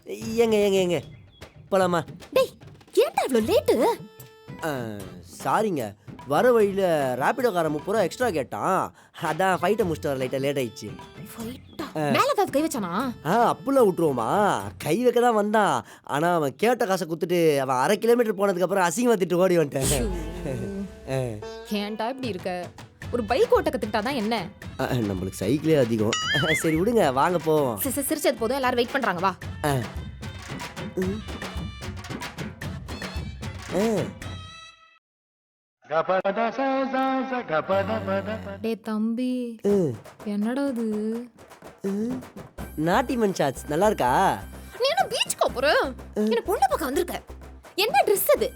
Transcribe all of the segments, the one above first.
ஏங்க போலாமா? டேய் ஏன்டா இவ்ளோ லேட்டு? சாரிங்க, வர வழியில் ரேபிடோக்காரன் 30 ரூபா எக்ஸ்ட்ரா கேட்டான். அதான் ஃபைட்டை முடிச்சுட்டு வர லைட்டாக லேட் ஆயிடுச்சு. ஃபைட்டா மேல ஏதாவது கை வச்சானா? அப்படிலாம் விட்டுருவோமா? கை வைக்க தான் வந்தான். ஆனால் அவன் கேட்ட காசை கொடுத்துட்டு அவன் 1/2 கிலோமீட்டர் போனதுக்கப்புறம் அசிங்கமாக திட்டு ஓடி வந்துட்டேன். ஏன்டா இப்படி இருக்க? ஒரு பைக் ஓட்ட கத்துக்கிட்டாதான் என்ன? நம்மளுக்கு சைக்கிளே அதிகம். சரி விடுங்க, வாங்க போவோம். சிரிச்சது போதும், எல்லாரும் வெயிட் பண்றாங்க, வா. டேய் தம்பி, என்னடா இது? நாட்டிமன் ஷாட்ஸ் நல்லா இருக்கா? நீ என்ன பீச்சுக்கு போற? என்ன பொண்ணு பார்க்க வந்திருக்க? என்ன ட்ரெஸ் அது?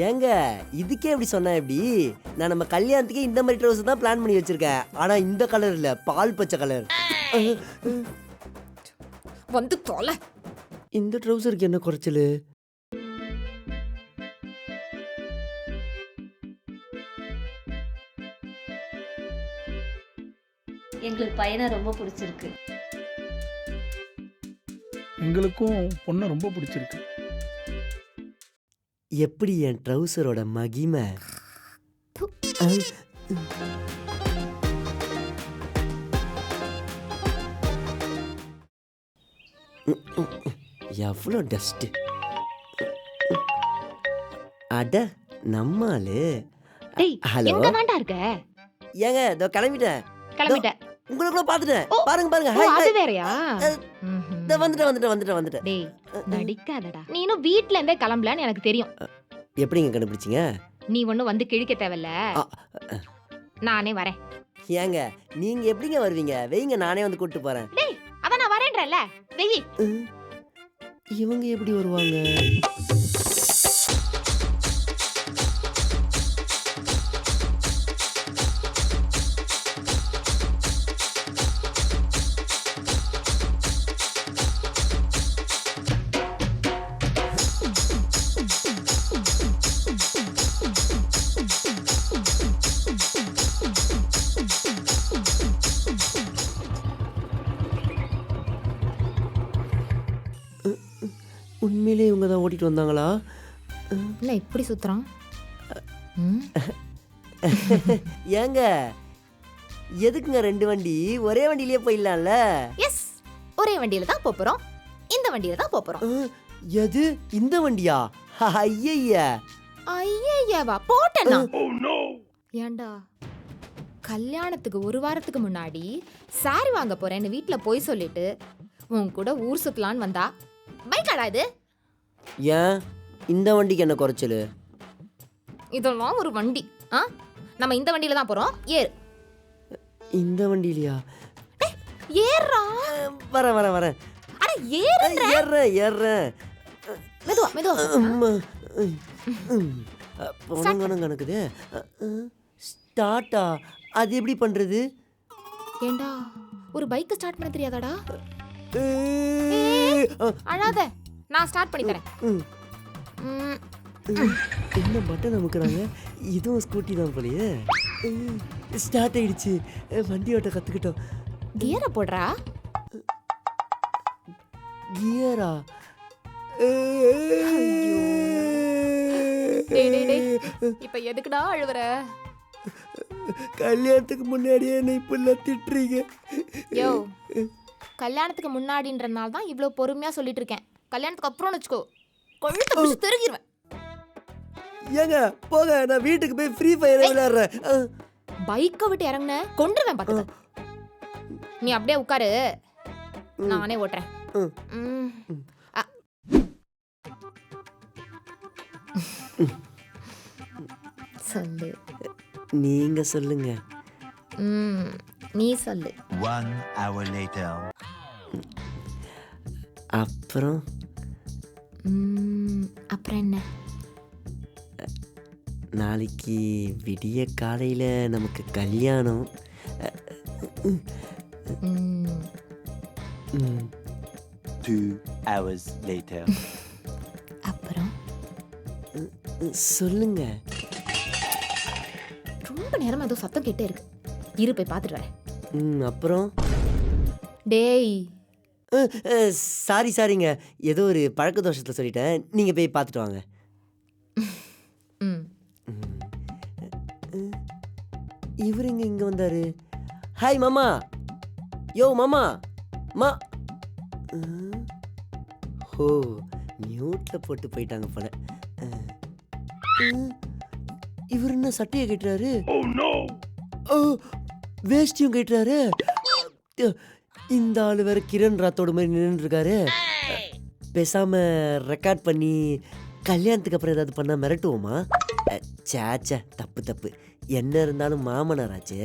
ஏங்க இதுக்கே எப்படி சொன்னா எப்படி? நான் நம்ம கல்யாணத்துக்கு இந்த மாதிரி ட்ரவுசர் தான் பிளான் பண்ணி வச்சிருக்கேன். ஆனா இந்த கலர் இல்ல, பால் பச்சை கலர். வந்து தொலை. இந்த ட்ரவுசருக்கு என்ன குறைச்சலு? எங்களுக்கு பையனை ரொம்ப பிடிச்சிருக்கு. எங்களுக்கும் பொண்ணை ரொம்ப பிடிச்சிருக்கு. எப்படி என் ட்ரவுசரோட மகிமை? எவ்வளோ டஸ்ட்! அட நம்மாலு. டேய் ஹலோ, எங்க தான்டா இருக்க? ஏங்க இதோ கிளம்பிட்டேன். கிளம்பிட்டேன். உங்களுக்குள்ள பாத்துட்டேன். பாருங்க. ஓ, அது வேறயா? வந்துட்டேன். டேய் நடிக்காதடா. நீ இன்னும் வீட்ல இருந்தே கிளம்பலன்னு எனக்கு தெரியும். எப்படிங்க கண்டுபிடிச்சீங்க? நீ ஒண்ணும் வந்து கிழிக்க தேவையில்ல, நானே வரேன். ஏங்க நீங்க எப்படிங்க வருவீங்க? வெயிங்க, நானே வந்து கூட்டிட்டு போறேன். டேய் அத நான் வரேன்றல, வெயி. இவங்க எப்படி வருவாங்க? உண்மையிலே இவங்க தான் ஓட்டிட்டு வந்தாங்களா? இல்ல இப்படி சுத்துறான். ஏங்க எதுக்குங்க 2 வண்டி? ஒரே வண்டியிலேயே போயிடலாம்ல? எஸ், ஒரே வண்டியில தான் போறோம். இந்த வண்டியில தான் போறோம். எது இந்த வண்டியா? ஐயய்யா ஐயய்யவா போட்டேனா? ஏண்டா கல்யாணத்துக்கு 1 வாரத்துக்கு முன்னாடி சாரி வாங்க போறேன்னு வீட்ல போய் சொல்லிட்டு உன் கூட ஊர் சுத்தலான்னு வந்தா பைக்காடா இது? ஏன் இந்த வண்டிக்கு என்ன குறைச்சலு? இதெல்லாம் ஒரு வண்டி. நம்ம இந்த வண்டியில தான் போறோம், ஏறு. இந்த வண்டியிலையா? ஏறா. வரேன். அட ஏறுறேன். மெதுவா. பொணங்கணும் கணக்குது. ஸ்டார்ட்டா? அது எப்படி பண்றது? ஏண்டா ஒரு பைக் ஸ்டார்ட் பண்ண தெரியாதாடா? அழாத, நான் ஸ்டார்ட் பண்ணி தரேன். என்ன பட்டன் அமுக்குறாங்க? இதுவும் ஸ்கூட்டி தான் போலயே. ஸ்டார்ட் ஆயிடுச்சு. வண்டி ஓட்ட கத்துக்கிட்டோம். கியரை போடுறா. கியரா? டேய் இப்ப எதுக்குடா அழுவுற? கல்யாணத்துக்கு முன்னாடியே என்ன இப்பெல்லாம் திட்டுறீங்க? யோ, கல்யாணத்துக்கு முன்னாடின்றனால தான் இவ்ளோ பொறுமையா சொல்லிட்டு இருக்கேன். கல்யாணத்துக்கு அப்புறம்னு வெச்சுக்கோ, கொழுத்த பிடிச்சு தெருகிடுவேன். ஏங்க போங்க, நான் வீட்டுக்கு போய் ஃப்ரீ ஃபயர் விளையாடுறேன். பைக்கை விட்டு இறங்குன கொன்றுவேன் பாத்துக்க. நீ அப்படியே உட்காரு, நானே ஓட்டுறேன். சொல்லு. நீங்க சொல்லுங்க. நீ சொல்லு. 1 hour later. அப்புறம் அப்புறம் என்ன? நாளைக்கு விடிய காலையில நமக்கு கல்யாணம். 2 hours later. அப்புறம் சொல்லுங்க. ரொம்ப நேரமா ஏதோ சத்தம் கேட்டே இருக்கு. இரு போய் பார்த்துட்டு வரேன். அப்புறம் டேய் சாரிங்க, ஏதோ ஒரு பழக்க தோஷத்தில் சொல்லிட்டேன். நீங்கள் போய் பார்த்துட்டு வாங்க. ம் இவருங்க இங்கே வந்தார். ஹாய் மாமா. யோ மாமா. மா ஓ, மியூட்டில் போட்டு போயிட்டாங்க போல. இவர் என்ன சட்டையை கட்டுறாரு? வேஷ்டியும் கட்டுறாரு. இந்த ஆள் வேற கிரண் ராத்தோட மாதிரி நின்று இருக்காரு. பேசாம ரெக்கார்ட் பண்ணி கல்யாணத்துக்கு அப்புறம் ஏதாவது பண்ணா மிரட்டுவோமா? சேச்சா, தப்பு தப்பு. என்ன இருந்தாலும் மாமனாராச்சு,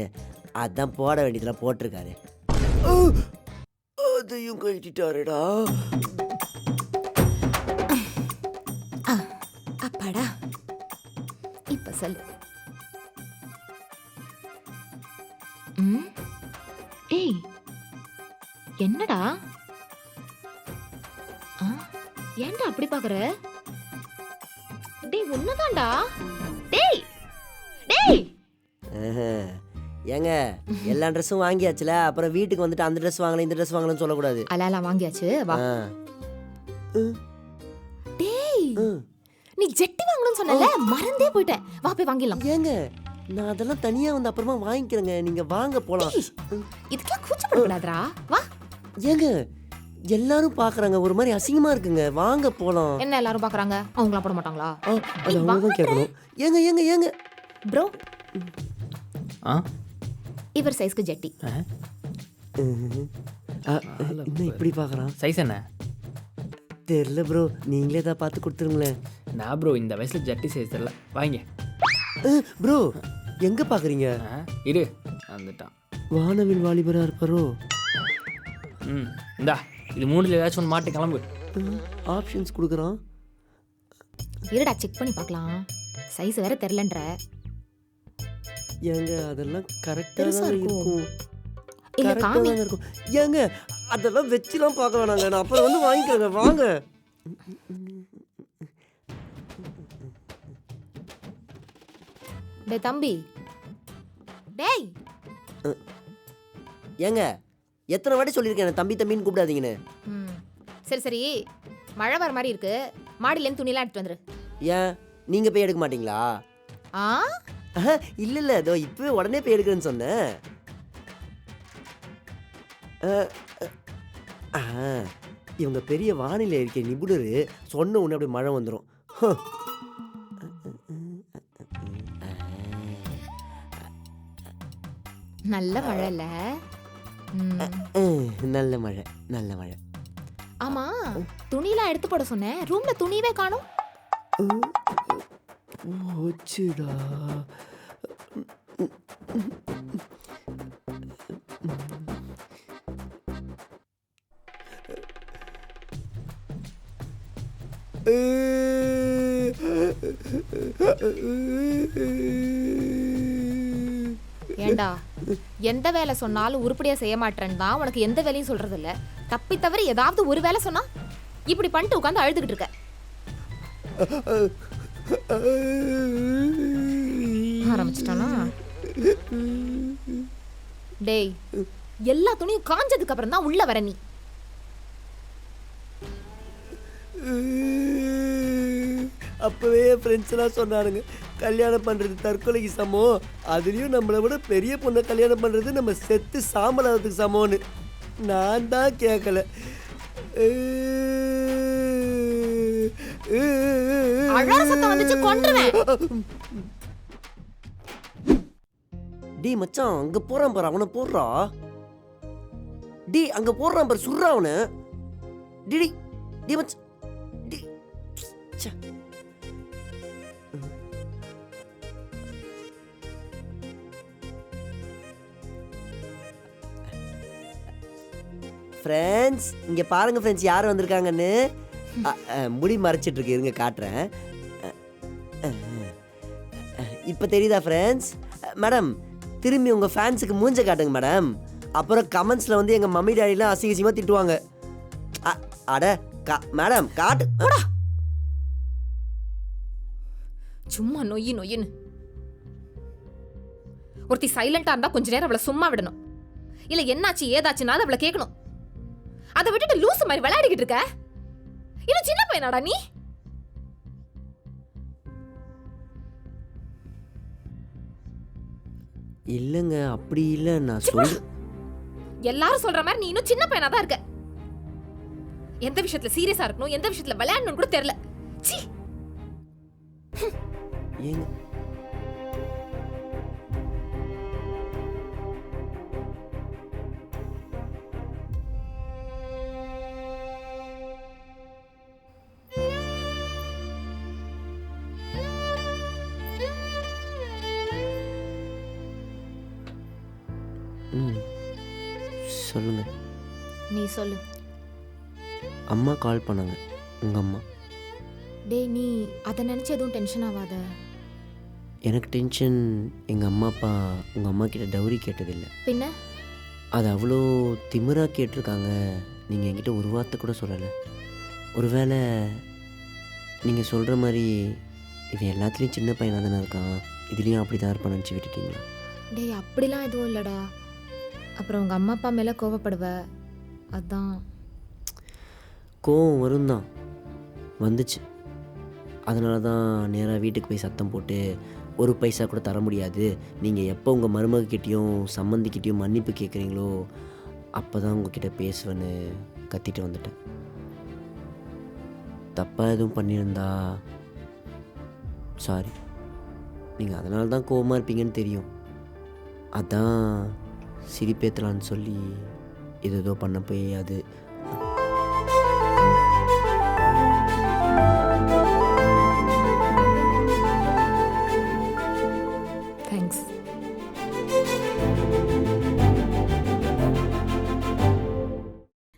அதான் போட வேண்டியதெல்லாம் போட்டிருக்காரு. அதையும் கட்டிட்டாருடா. அப்பாடா, இப்ப சொல்லு. ஏய், என்னடா? ஏன்டா அப்படி பாக்குற? டேய், உன்னதான்டா. டேய் டேய், ஏங்க, எல்லா ட்ரெஸ்ஸும் வாங்கியாச்சுல, அப்புறம் வீட்டுக்கு வந்துட்டு அந்த ட்ரெஸ் வாங்கலாம் இந்த ட்ரெஸ் வாங்கலாம்னு சொல்லக்கூடாது. அலாம் வாங்கியாச்சு, வா. டேய், நீ ஜெட்டி வாங்கணும்னு சொன்னல, மறந்தே போயிட்டேன். வா போய் வாங்கிடலாம். ஏங்க, நான் அதெல்லாம் தனியா வந்து அப்புறமா வாங்கிக்கிறேங்க. நீங்க வாங்க போலாம். இதுக்கெல்லாம் கூச்சப்படக்கூடாதுடா, வா. ஏங்க, எல்லாரும் பாக்குறாங்க, ஒரு மாதிரி அசிங்கமா இருக்குங்க. வாங்க போலாம். என்ன எல்லாரும் பாக்குறாங்க? அவங்களாம் போட மாட்டாங்களா? அது அவங்க கேட்கணும். ஏங்க ஏங்க ஏங்க ப்ரோ, இவர் சைஸ்க்கு ஜெட்டி. இன்னும் இப்படி பாக்குறான். சைஸ் என்ன தெரியல ப்ரோ, நீங்களே தான் பார்த்து கொடுத்துருங்களேன். நான் ப்ரோ இந்த வயசுல ஜட்டி சைஸ் தெரியல, வாங்க. ப்ரோ, எங்க பாக்குறீங்க? இரு, வந்துட்டான். வானவில் வாலிபரா இருப்பாரோ? இந்தா, இது மூணுல ஏதாச்சும் ஒன்று மாட்டு, கிளம்பு. ஆப்ஷன்ஸ் கொடுக்குறான். இருடா, செக் பண்ணி பார்க்கலாம். சைஸ் வேற தெரியலன்ற. ஏங்க, அதெல்லாம் கரெக்டா பெருசா தான் இருக்கும். இருக்கும். இல்ல கரெக்டா காமி. தான் இருக்கும். ஏங்க, அதெல்லாம் வச்சுலாம் பார்க்க வேணாங்க. நான் அப்புறம் வந்து வாங்கிக்கிறேங்க. வாங்க. டேய் தம்பி, டேய். ஏங்க, எத்தனை வாட்டி சொல்லியிருக்கேன் தம்பி தம்பின்னு கூப்பிடாதீங்கன்னு. சரி சரி, மழை வர மாதிரி இருக்கு, மாடியிலேருந்து துணிலாம் எடுத்துட்டு வந்துரு. ஏன், நீங்க போய் எடுக்க மாட்டீங்களா? இல்ல இல்ல, இதோ இப்பவே உடனே போய் எடுக்கிறேன்னு சொன்னேன். இவங்க பெரிய வானிலை இருக்க நிபுணர், சொன்ன உடனே அப்படியே மழை வந்துடும். நல்ல மழை இல்ல? நல்ல மழை, நல்ல மழை. ஆமா, துணிலாம் எடுத்து போட சொன்னேன், ரூம்ல துணியவே காணோம். போச்சுடா. ஏண்டா, எந்த வேலை சொன்னாலும் உருப்படியா செய்ய மாட்டேன்னு தான் உனக்கு எந்த வேலையும் சொல்றது இல்ல. தப்பி தவிர ஏதாவது ஒரு வேலை சொன்னா இப்படி பண்ணிட்டு உட்காந்து அழுதுகிட்டு இருக்க. ஆரம்பிச்சிட்டானா? டேய், எல்லா துணியும் காஞ்சதுக்கு அப்புறம் தான் உள்ள வர நீ. அப்பவே ஃப்ரெண்ட்ஸ் எல்லாம் சொன்னாருங்க, கல்யாணம் பண்றது தற்கொலைக்கு சமம், அதுலயும் நம்மளை விட பெரிய பொண்ணை கல்யாணம் பண்றது நம்ம செத்து சாம்பலாவதுக்கு சமம்னு. நான் தான் கேட்கல. அழற சத்தம் வந்துச்சு, கொன்றுவேன். டேய் மச்சான், அங்க போறான் பாரு, அவனை போடுறா. டேய், அங்க போடுறான் பாரு, சுடுறா அவனை. டேய் டேய் மச்சான். ஃப்ரெண்ட்ஸ், இங்க பாருங்க ஃப்ரெண்ட்ஸ், யார் வந்திருக்காங்கன்னு. முடி மறைச்சிட்டு இருக்கு, இருங்க காட்டுறேன். இப்போ தெரியுதா ஃப்ரெண்ட்ஸ்? மேடம், திரும்பி உங்க ஃபேன்ஸுக்கு மூஞ்ச காட்டுங்க மேடம். அப்புறம் கமெண்ட்ஸ்ல வந்து எங்க மம்மி டாடிலாம் அசிங்கமா திட்டுவாங்க. அட மேடம், காட்டு. சும்மா நொய்யு நொய்யுன்னு. ஒருத்தி சைலண்டா இருந்தா கொஞ்ச நேரம் அவளை சும்மா விடணும். இல்ல என்னாச்சு ஏதாச்சுன்னா அவளை கேட்கணும். அதை விட்டுட்டு லூசு மாதிரி விளையாடிக்கிட்டு இருக்க. இன்னும் சின்ன பையனாடா நீ? இல்லைங்க, அப்படி இல்லை. நான் சொல்ல எல்லாரும் சொல்ற மாதிரி நீ இன்னும் சின்ன பையனா தான் இருக்க. எந்த விஷயத்துல சீரியஸா இருக்கணும், எந்த விஷயத்துல விளையாடணும் கூட தெரியல. சீ. ஏங்க சொல்லுங்க. நீ சொல்லு. அம்மா கால் பண்ணாங்க, உங்க அம்மா. டேய், நீ அதை நினைச்சு எதுவும் டென்ஷன் ஆகாத. எனக்கு டென்ஷன் எங்கள் அம்மா அப்பா உங்கள் அம்மா கிட்ட டவுரி கேட்டதில்லை. பின்ன அது அவ்வளோ திமிரா கேட்டிருக்காங்க. நீங்கள் என்கிட்ட ஒரு வார்த்தை கூட சொல்லலை. ஒருவேளை நீங்கள் சொல்கிற மாதிரி இவன் எல்லாத்துலேயும் சின்ன பையனாக தானே இருக்கான், இதுலேயும் அப்படி தான் இருப்பான்னு நினச்சி விட்டுட்டீங்களா? டேய், அப்படிலாம் எதுவும் இல்லைடா. அப்புறம் உங்கள் அம்மா அப்பா மேலே கோவப்படுவ, அதான். கோவம் வரும் தான், வந்துச்சு. அதனால தான் நேராக வீட்டுக்கு போய் சத்தம் போட்டு ஒரு பைசா கூட தர முடியாது, நீங்கள் எப்போ உங்கள் மருமகிட்டையும் சம்மந்திக்கிட்டையும் மன்னிப்பு கேட்குறீங்களோ அப்போ தான் உங்ககிட்ட பேசுவேன்னு கத்திட்டு வந்துட்டேன். தப்பாக எதுவும் பண்ணியிருந்தா சாரி. நீங்கள் அதனால தான் கோவமாக இருப்பீங்கன்னு தெரியும். அதான் சிரிப்பேத்தலான்னு சொல்லி ஏதோ பண்ண போய் அது தேங்க்ஸ்.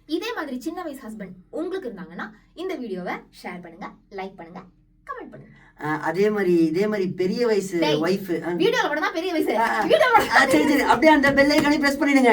இதே மாதிரி சின்ன வயசு ஹஸ்பண்ட் உங்களுக்கு இருந்தாங்கன்னா இந்த வீடியோவை ஷேர் பண்ணுங்க, லைக் பண்ணுங்க, கமெண்ட் பண்ணுங்க. அதே மாதிரி பெரிய வயசு ஒய்ஃப் வீடியோல மட்டும் தான் பெரிய வயசு. சரி அப்படியே அந்த பெல் ஐகானை பிரஸ் பண்ணிடுங்க.